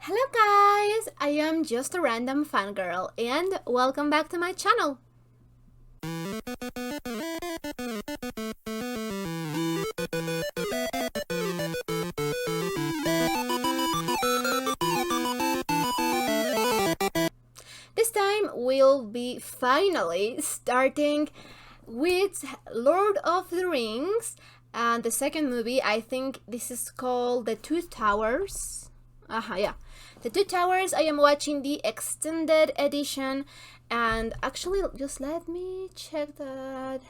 Hello guys, I am just a random fangirl and welcome back to my channel. This time we'll be finally starting with Lord of the Rings and the second movie. I think this is called The Two Towers. Yeah. The Two Towers. I am watching the extended edition, and actually, just let me check that.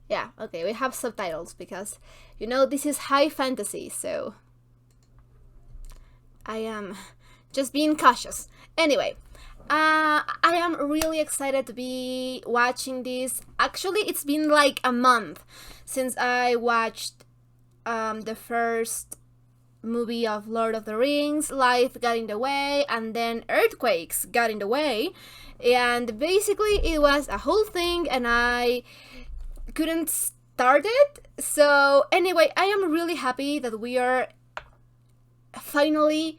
Yeah, okay, we have subtitles because, this is high fantasy, so I am just being cautious. Anyway, I am really excited to be watching this. Actually, it's been like a month since I watched the first movie of Lord of the Rings. Life got in the way, and then earthquakes got in the way, and basically it was a whole thing, and I couldn't start it. So anyway, I am really happy that we are finally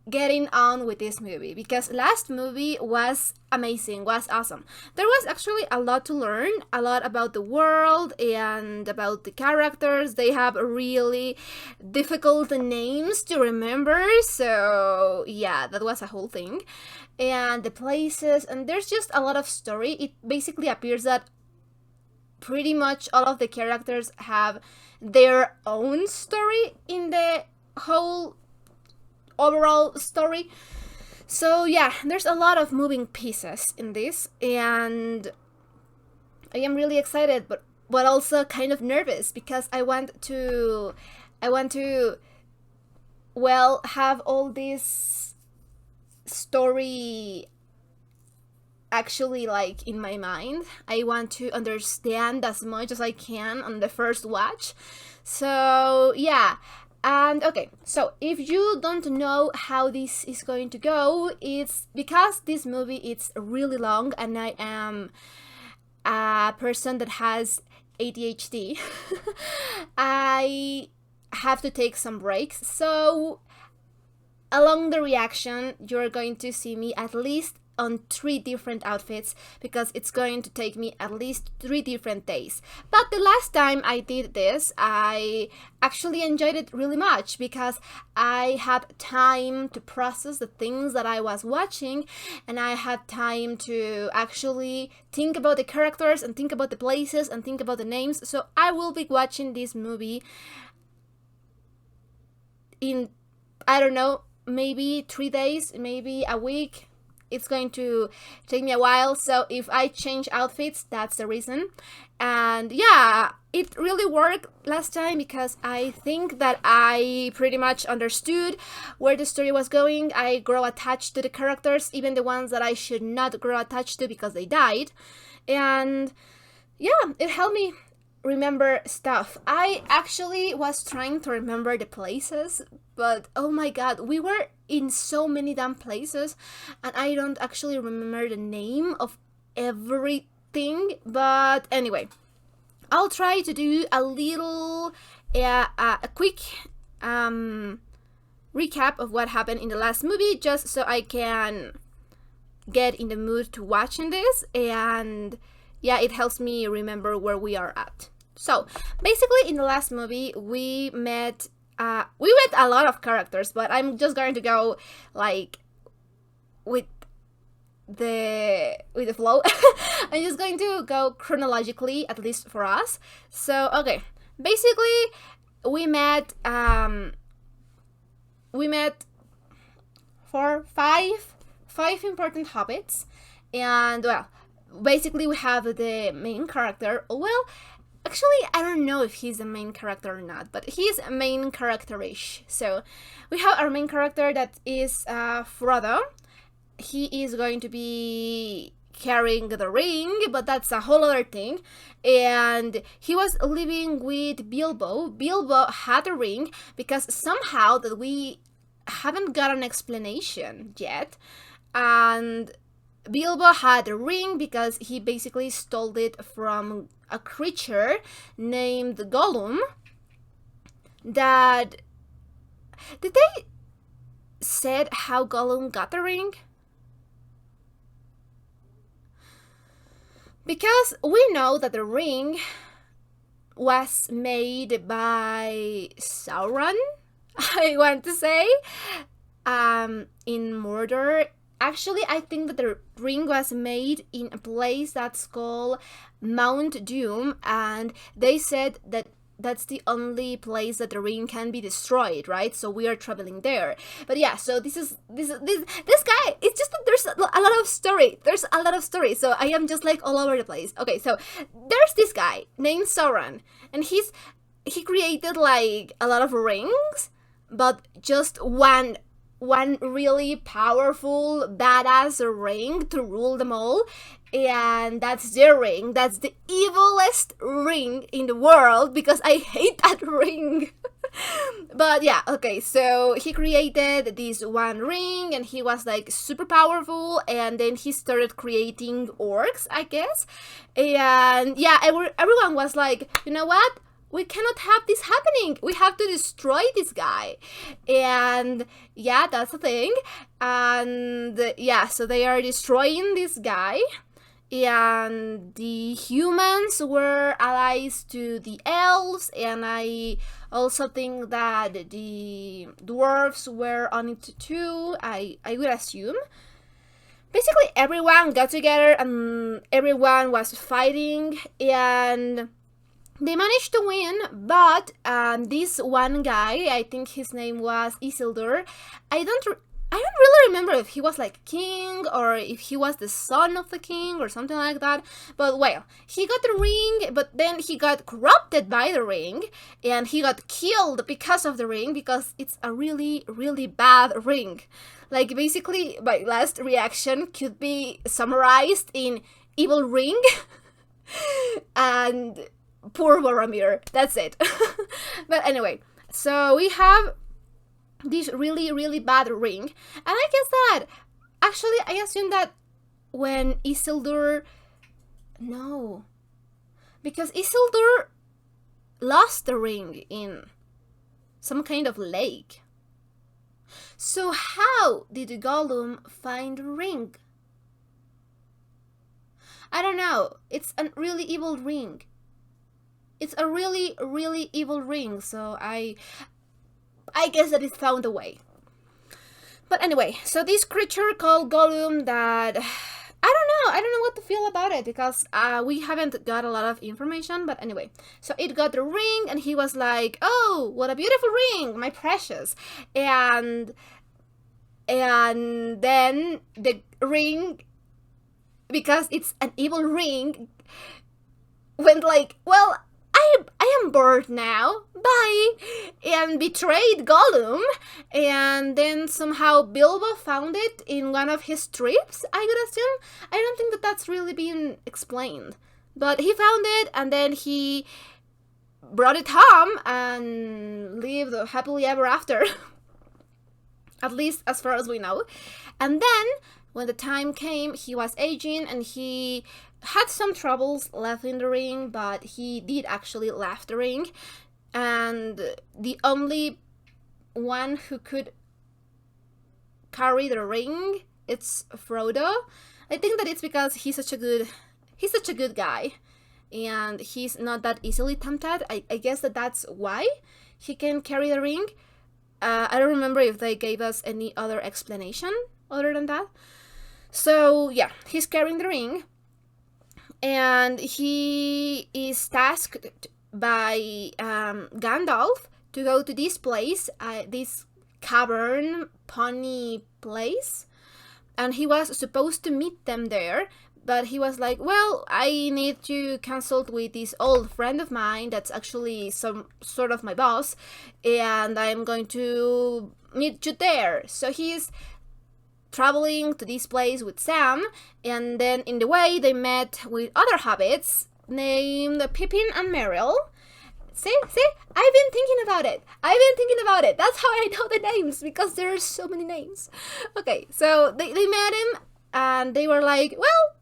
getting on with this movie, because last movie was amazing, was awesome. There was actually a lot to learn, a lot about the world and about the characters. They have really difficult names to remember, so yeah, that was a whole thing. And the places, and there's just a lot of story. It basically appears that pretty much all of the characters have their own story in the whole overall story. So yeah, there's a lot of moving pieces in this, and I am really excited, but also kind of nervous, because I want to well, have all this story actually like in my mind. I want to understand as much as I can on the first watch. So yeah. And okay, so if you don't know how this is going to go, it's because this movie is really long, and I am a person that has ADHD. I have to take some breaks. So along the reaction, you're going to see me at least on 3 different outfits, because it's going to take me at least 3 different days. But the last time I did this, I actually enjoyed it really much, because I had time to process the things that I was watching, and I had time to actually think about the characters and think about the places and think about the names. So I will be watching this movie in, I don't know, maybe 3 days, maybe a week. It's going to take me a while, so if I change outfits, that's the reason. And yeah, it really worked last time, because I think that I pretty much understood where the story was going. I grow attached to the characters, even the ones that I should not grow attached to because they died. And yeah, it helped me remember stuff. I actually was trying to remember the places, but oh my god, we were in so many damn places, and I don't actually remember the name of everything. But anyway, I'll try to do a little, a quick recap of what happened in the last movie, just so I can get in the mood to watching this, and yeah, it helps me remember where we are at. So basically, in the last movie, we met a lot of characters, but I'm just going to go like with the flow. I'm just going to go chronologically, at least for us. So okay, basically, we met five important hobbits, and well, basically we have the main character. Well, actually, I don't know if he's the main character or not, but he's a main character-ish. So we have our main character, that is Frodo. He is going to be carrying the ring, but that's a whole other thing. And he was living with Bilbo. Bilbo had a ring, because somehow that we haven't got an explanation yet. And Bilbo had a ring because he basically stole it from a creature named Gollum. That did they said how Gollum got the ring? Because we know that the ring was made by Sauron, I want to say, in Mordor. Actually, I think that the ring was made in a place that's called Mount Doom, and they said that that's the only place that the ring can be destroyed, right? So we are traveling there. But yeah, so this guy, it's just that there's a lot of story. There's a lot of story. So I am just like all over the place. Okay, so there's this guy named Sauron, and he created like a lot of rings, but just one really powerful badass ring to rule them all, and that's their ring. That's the evilest ring in the world, because I hate that ring. But yeah, okay, so he created this one ring, and he was like super powerful, and then he started creating orcs, I guess. And yeah, everyone was like, you know what, we cannot have this happening. We have to destroy this guy. And yeah, that's the thing. And yeah, so they are destroying this guy. And the humans were allies to the elves. And I also think that the dwarves were on it too, I would assume. Basically, everyone got together and everyone was fighting. And they managed to win, but this one guy, I think his name was Isildur. I don't really remember if he was like king or if he was the son of the king or something like that. But well, he got the ring, but then he got corrupted by the ring, and he got killed because of the ring, because it's a really, really bad ring. Like, basically, my last reaction could be summarized in evil ring. And poor Boromir. That's it. But anyway, so we have this really, really bad ring. And I guess that, actually, I assume that when Isildur... No. Because Isildur lost the ring in some kind of lake. So how did Gollum find the ring? I don't know. It's a really evil ring. It's a really, really evil ring, so I guess that it found a way. But anyway, so this creature called Gollum that... I don't know what to feel about it, because we haven't got a lot of information, but anyway. So it got the ring, and he was like, oh, what a beautiful ring, my precious. And then the ring, because it's an evil ring, went like, well, I am bored now, bye, and betrayed Gollum. And then somehow Bilbo found it in one of his trips, I would assume. I don't think that that's really been explained, but he found it, and then he brought it home and lived happily ever after. At least as far as we know. And then when the time came, he was aging, and he had some troubles leaving the ring, but he did actually leave the ring. And the only one who could carry the ring, it's Frodo. I think that it's because he's such a good guy, and he's not that easily tempted. I guess that's why he can carry the ring. I don't remember if they gave us any other explanation other than that. So yeah, he's carrying the ring, and he is tasked by Gandalf to go to this place, this cavern pony place, and he was supposed to meet them there, but he was like, well, I need to consult with this old friend of mine that's actually some sort of my boss, and I'm going to meet you there. So he's traveling to this place with Sam, and then in the way they met with other hobbits named Pippin and Merrill. See, I've been thinking about it. That's how I know the names, because there are so many names. Okay, so they met him, and they were like, well,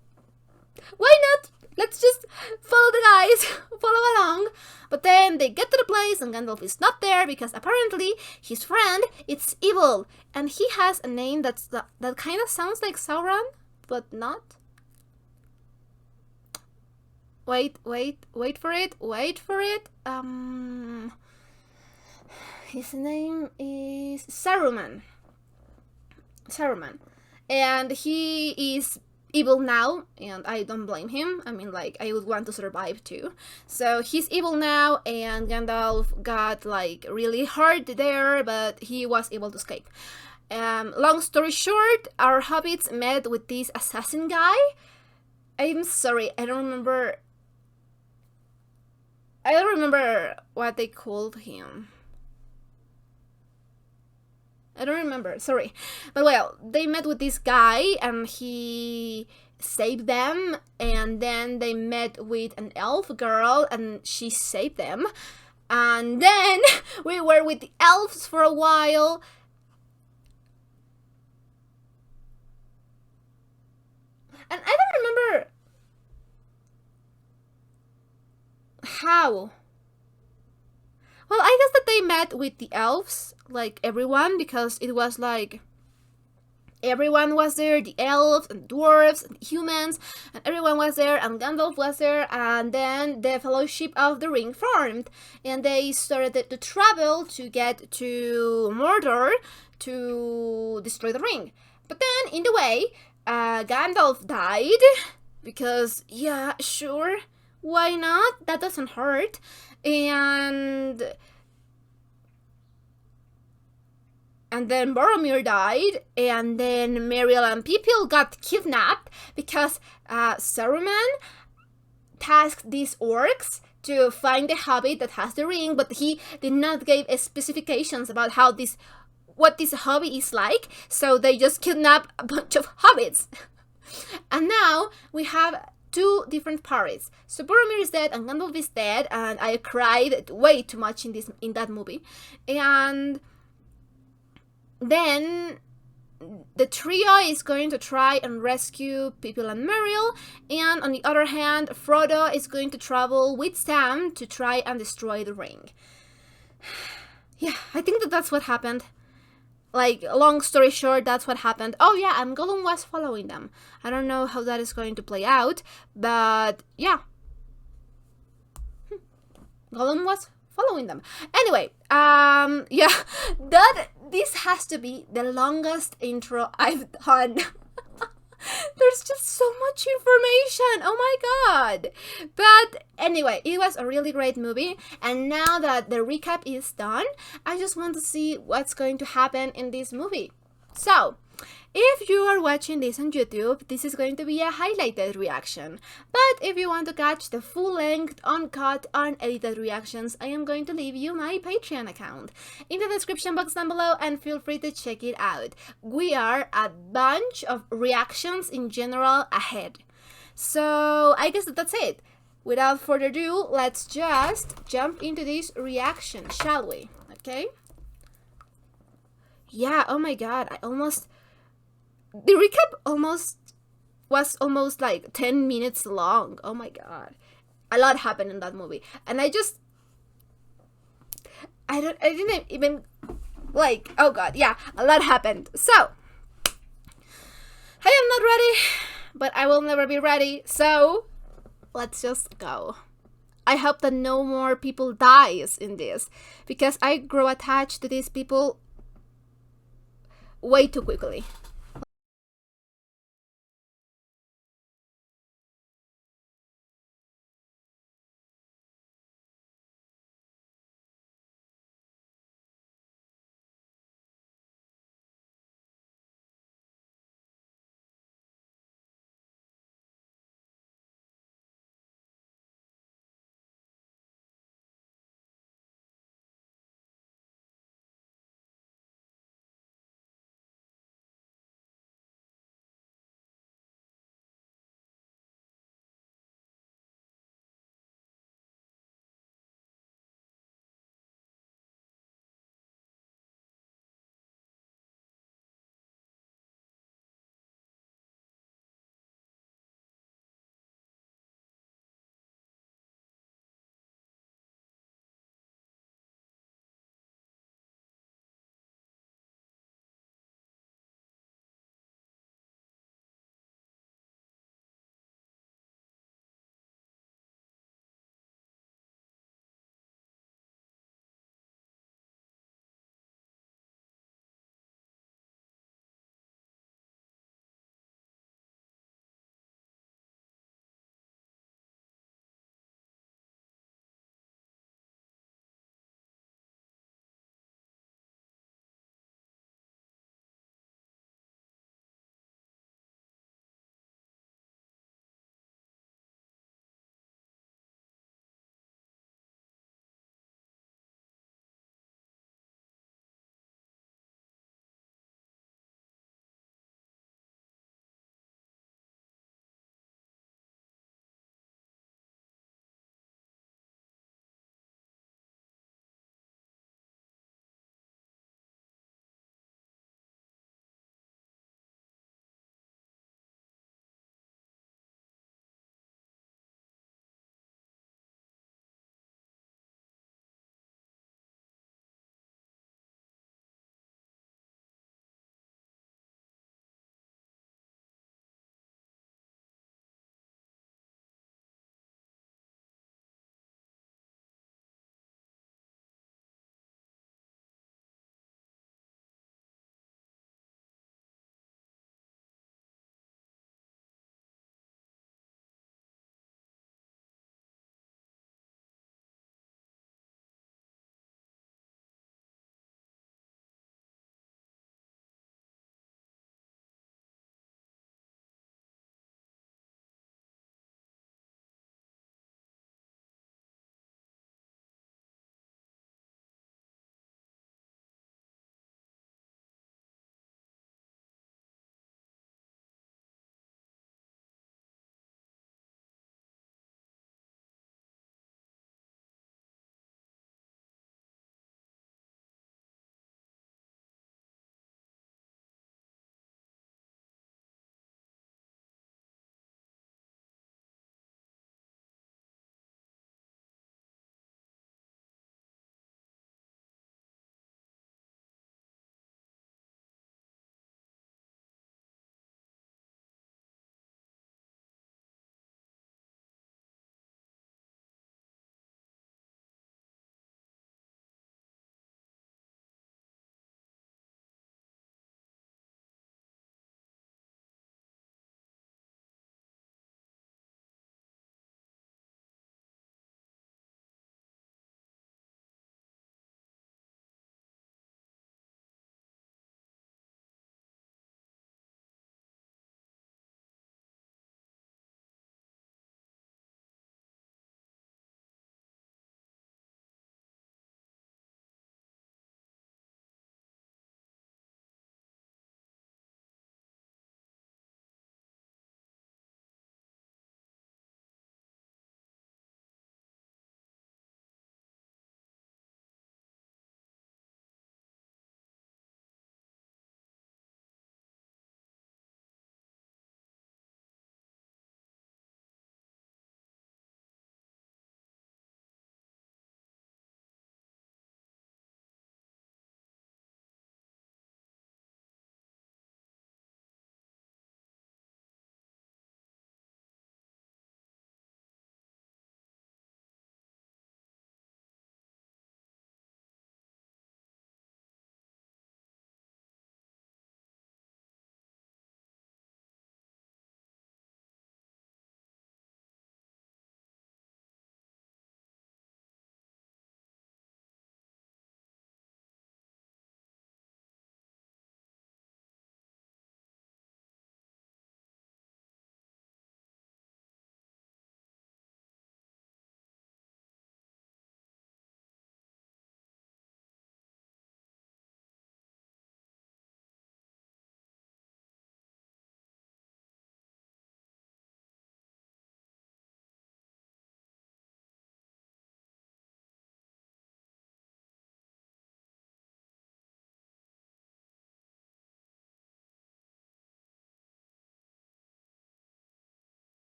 why not? let's just follow the guys, follow along. But then they get to the place and Gandalf is not there because apparently his friend is evil. And he has a name that kind of sounds like Sauron, but not. Wait for it. His name is Saruman. And he is evil now, and I don't blame him. I mean, like, I would want to survive too. So he's evil now, and Gandalf got like really hurt there, but he was able to escape. Long story short, our hobbits met with this assassin guy. I'm sorry, I don't remember what they called him. I don't remember, sorry. But well, they met with this guy and he saved them, and then they met with an elf girl and she saved them. And then we were with the elves for a while. And I don't remember how. Well, I guess that they met with the elves, like everyone, because it was like everyone was there, the elves and dwarves and humans, and everyone was there, and Gandalf was there, and then the Fellowship of the Ring formed, and they started to travel to get to Mordor to destroy the ring. But then, in the way, Gandalf died, because, yeah, sure, why not? That doesn't hurt. And then Boromir died, and then Meriel and Pipil got kidnapped because Saruman tasked these orcs to find the hobbit that has the ring, but he did not give specifications about what this hobbit is like, so they just kidnapped a bunch of hobbits. And now we have two different parties. So Boromir is dead and Gandalf is dead, and I cried way too much in that movie. And then the trio is going to try and rescue Pipil and Meriel, and on the other hand, Frodo is going to travel with Sam to try and destroy the ring. Yeah, I think that's what happened. Like, long story short, that's what happened. Oh yeah, and Gollum was following them. I don't know how that is going to play out, but yeah. Gollum was following them. Anyway, yeah, this has to be the longest intro I've done. There's just so much information. Oh my god. But anyway, it was a really great movie. And now that the recap is done, I just want to see what's going to happen in this movie. So, if you are watching this on YouTube, this is going to be a highlighted reaction. But if you want to catch the full-length, uncut, unedited reactions, I am going to leave you my Patreon account in the description box down below, and feel free to check it out. We are a bunch of reactions in general ahead. So I guess that's it. Without further ado, let's just jump into this reaction, shall we? Okay? Yeah, oh my god, the recap was almost like 10 minutes long. Oh my god. A lot happened in that movie. And I didn't even, like, oh god, yeah, a lot happened. So, I am not ready, but I will never be ready. So, let's just go. I hope that no more people dies in this, because I grow attached to these people way too quickly.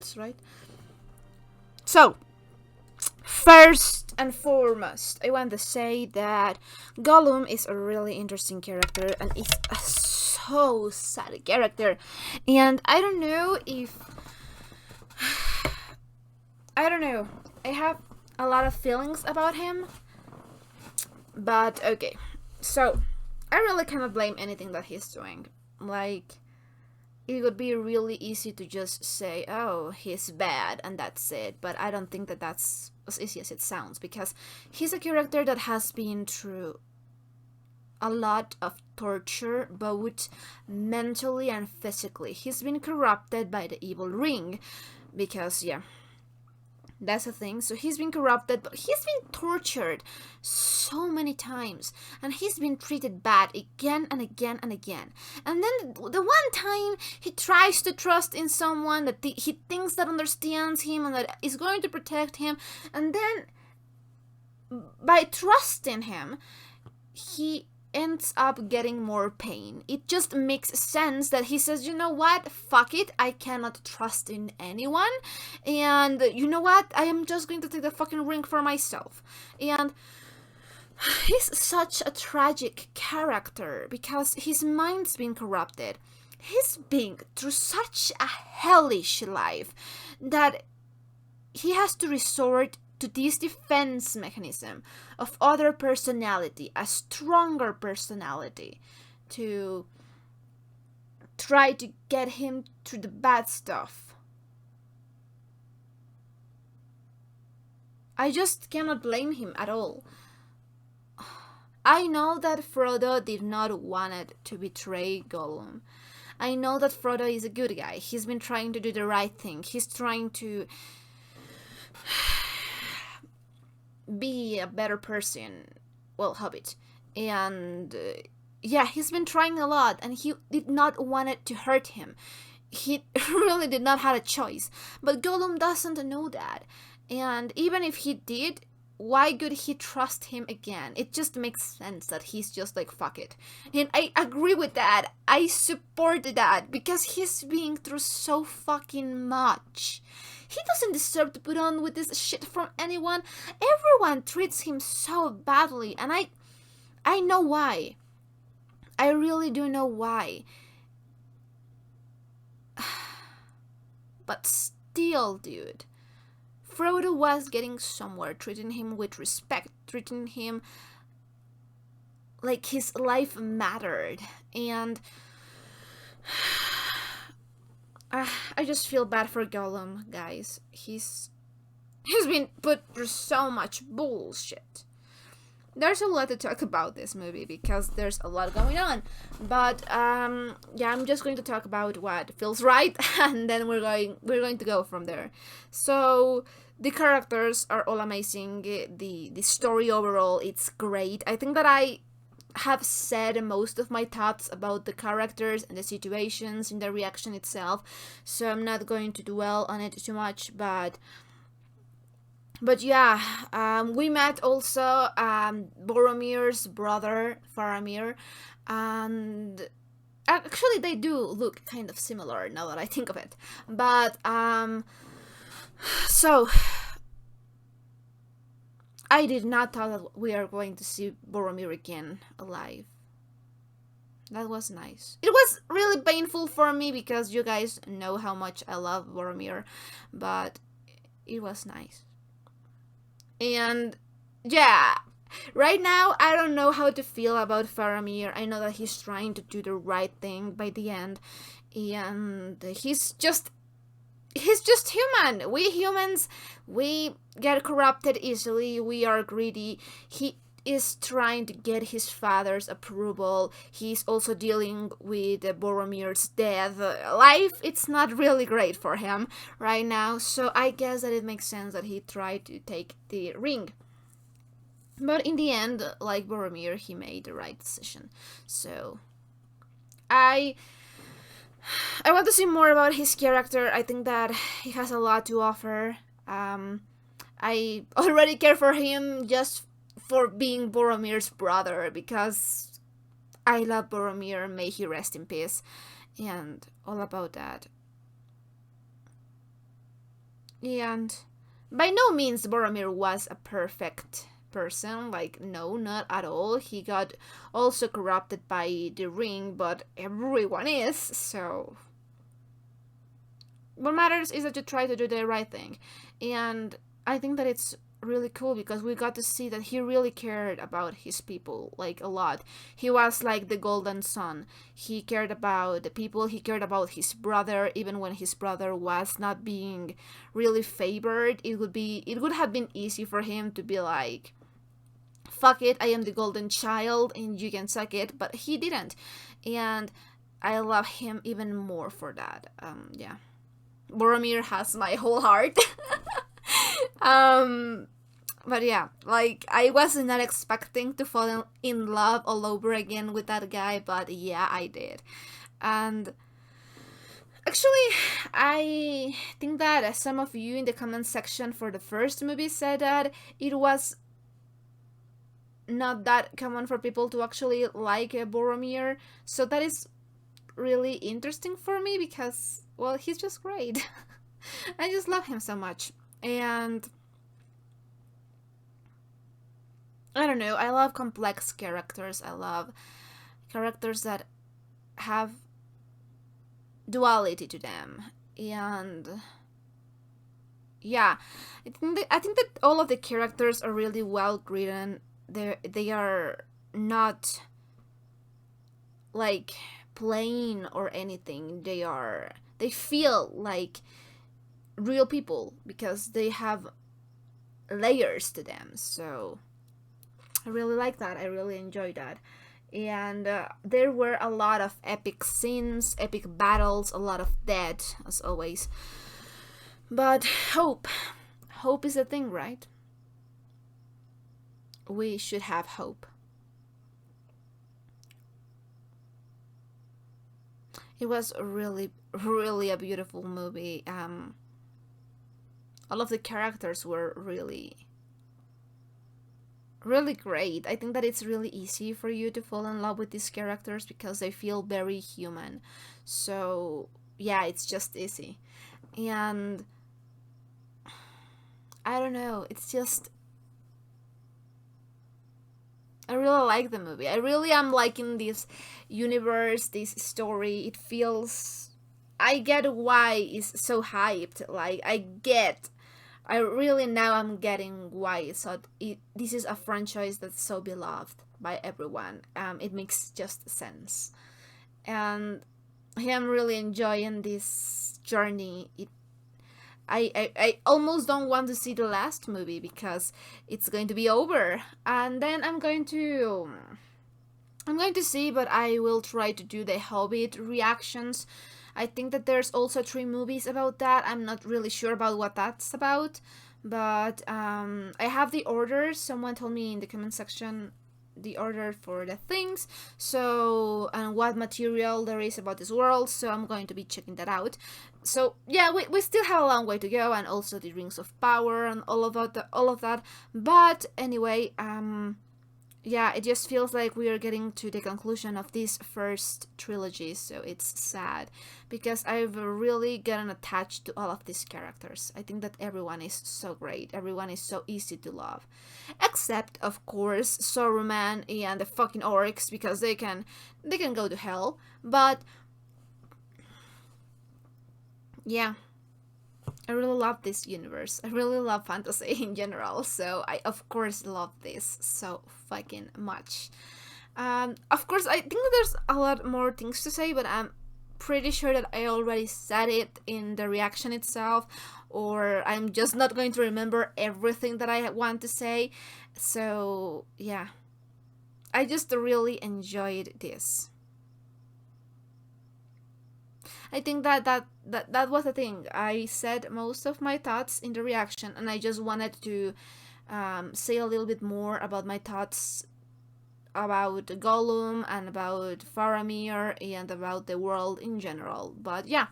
facts, right? So, first and foremost, I want to say that Gollum is a really interesting character, and it's a so sad character. And I don't know. I have a lot of feelings about him, but okay. So, I really cannot blame anything that he's doing. Like, it would be really easy to just say, oh, he's bad, and that's it. But I don't think that that's as easy as it sounds, because he's a character that has been through a lot of torture, both mentally and physically. He's been corrupted by the evil ring, because, yeah, that's the thing. So he's been corrupted, but he's been tortured so many times, and he's been treated bad again and again and again. And then the one time he tries to trust in someone that he thinks that understands him and that is going to protect him, and then by trusting him, he ends up getting more pain. It just makes sense that he says, you know what, fuck it, I cannot trust in anyone, and you know what, I am just going to take the fucking ring for myself. And he's such a tragic character because his mind's been corrupted. He's been through such a hellish life that he has to resort to this defense mechanism of other personality, a stronger personality, to try to get him through the bad stuff. I just cannot blame him at all. I know that Frodo did not want to betray Gollum. I know that Frodo is a good guy. He's been trying to do the right thing. He's trying to be a better person. Well, Hobbit. And yeah, he's been trying a lot, and he did not want it to hurt him. He really did not have a choice. But Gollum doesn't know that. And even if he did, why would he trust him again? It just makes sense that he's just like, fuck it. And I agree with that. I support that because he's been through so fucking much. He doesn't deserve to put on with this shit from anyone. Everyone treats him so badly, and I know why. I really do know why. But still, dude, Frodo was getting somewhere, treating him with respect, treating him like his life mattered, and I just feel bad for Gollum, guys. He's been put through so much bullshit. There's a lot to talk about this movie because there's a lot going on. But yeah, I'm just going to talk about what feels right, and then we're going to go from there. So the characters are all amazing. The story overall, it's great. I think that I have said most of my thoughts about the characters and the situations in the reaction itself, so I'm not going to dwell on it too much. But yeah, we met also Boromir's brother Faramir, and actually they do look kind of similar now that I think of it. But so I did not thought that we are going to see Boromir again alive. That was nice. It was really painful for me because you guys know how much I love Boromir, but it was nice. And yeah, right now I don't know how to feel about Faramir. I know that he's trying to do the right thing by the end, and he's just human. We humans, we get corrupted easily. We are greedy. He is trying to get his father's approval. He's also dealing with Boromir's death. Life, it's not really great for him right now. So I guess that it makes sense that he tried to take the ring. But in the end, like Boromir, he made the right decision. So I want to see more about his character. I think that he has a lot to offer. I already care for him just for being Boromir's brother, because I love Boromir, may he rest in peace, and all about that. And by no means Boromir was a perfect person. Like, no, not at all. He got also corrupted by the ring, but everyone is, so what matters is that you try to do the right thing. And I think that it's really cool because we got to see that he really cared about his people, like, a lot. He was like the golden son. He cared about the people, he cared about his brother, even when his brother was not being really favored. It would have been easy for him to be like, fuck it, I am the golden child and you can suck it, but he didn't. And I love him even more for that. Yeah. Boromir has my whole heart. But yeah, like, I was not expecting to fall in love all over again with that guy, but yeah, I did. And actually, I think that some of you in the comment section for the first movie said that it was not that common for people to actually like Boromir, so that is really interesting for me because, well, he's just great. I just love him so much. And I don't know, I love complex characters. I love characters that have duality to them. And yeah, I think that all of the characters are really well written. They are not like plain or anything. They feel like real people because they have layers to them. So I really like that. I really enjoy that. And there were a lot of epic scenes, epic battles, a lot of dead, as always. But hope. Hope is a thing, right? We should have hope. It was really, really a beautiful movie. All of the characters were really, really great. I think that it's really easy for you to fall in love with these characters because they feel very human. So yeah, it's just easy. And I don't know, it's just, I really like the movie. I really am liking this universe, this story. It feels, I get why it's so hyped. Like, I really now I'm getting why this is a franchise that's so beloved by everyone. It makes just sense. And I am really enjoying this journey. I almost don't want to see the last movie because it's going to be over, and then I'm going to see, but I will try to do the Hobbit reactions. I think that there's also 3 movies about that. I'm not really sure about what that's about, but I have the orders. Someone told me in the comment section the order for the things, so, and what material there is about this world, so I'm going to be checking that out. So yeah, we still have a long way to go, and also the rings of power and all of that. But anyway, yeah, it just feels like we are getting to the conclusion of this first trilogy, so it's sad because I've really gotten attached to all of these characters. I think that everyone is so great, everyone is so easy to love, except of course Saruman and the fucking orcs, because they can go to hell. But yeah, I really love this universe. I really love fantasy in general, so I of course love this so fucking much. Of course, I think that there's a lot more things to say, but I'm pretty sure that I already said it in the reaction itself, or I'm just not going to remember everything that I want to say. So yeah, I just really enjoyed this. I think that was the thing. I said most of my thoughts in the reaction, and I just wanted to say a little bit more about my thoughts about Gollum and about Faramir and about the world in general. But yeah.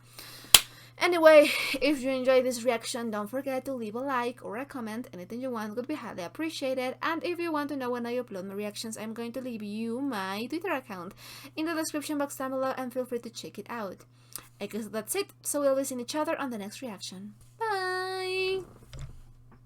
Anyway, if you enjoyed this reaction, don't forget to leave a like or a comment. Anything you want would be highly appreciated. And if you want to know when I upload my reactions, I'm going to leave you my Twitter account in the description box down below, and feel free to check it out. I guess that's it, so we'll be seeing each other on the next reaction. Bye!